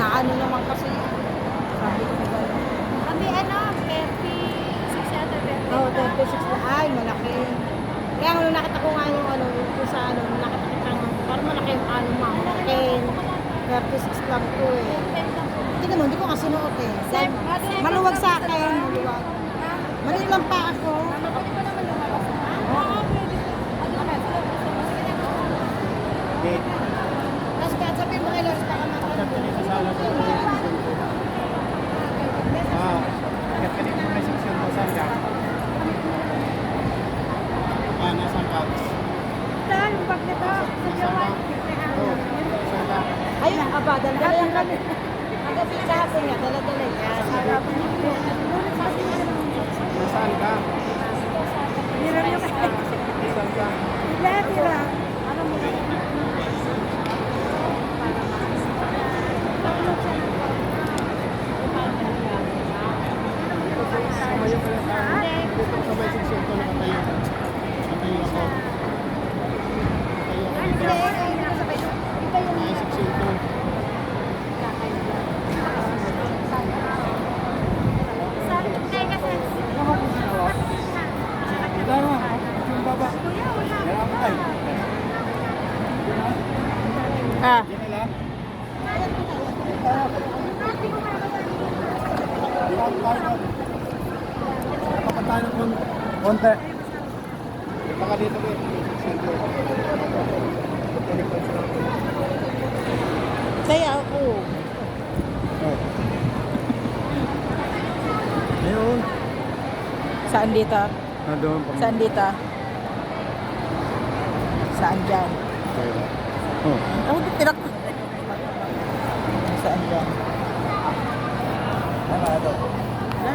inaano naman kasi. Sabi ko ba? Kami 36 yata, 30. Oh, 36 na. Ay, malaki. Kaya nung nakita ko nga yung ano, yung sa ano, nakita kita nga, parang malaki yung ano, mountain. 36 lang to eh. Hindi naman, hindi ko kasi sinuot eh. Maluwag sa akin, maluwag. Maliit lang pa ako. Pwede pa naman lumabas. Pwede. Okay. Tapos kahit sabihin mo kay Lord, baka Agad ka dito na section mo, saan ka? Nasaan ka? Saan? Yung bag na to? Sa Jawan. Oo, saan ka? ayun ang aba, dala yan kami. Kasi sa hapon niya, dala-dala yan. Nasaan ka? Hiram yung Saan ka? lahat hiram. Sumayo ka lang tayo. Dito sa may section ko nakatayo. Nakatayo ako. Nakatayo ako dito. May section ko. Wala na. Yung baba. Wala pa tayo. Ah, Yan na lang. Dapat tayo ng konti. Baka dito ko kaya ako. Ayun. Saan dito? Doon. Saan dito? Saan dyan? Oh. Ako tinak. Saan dyan? Ano ito? Wala,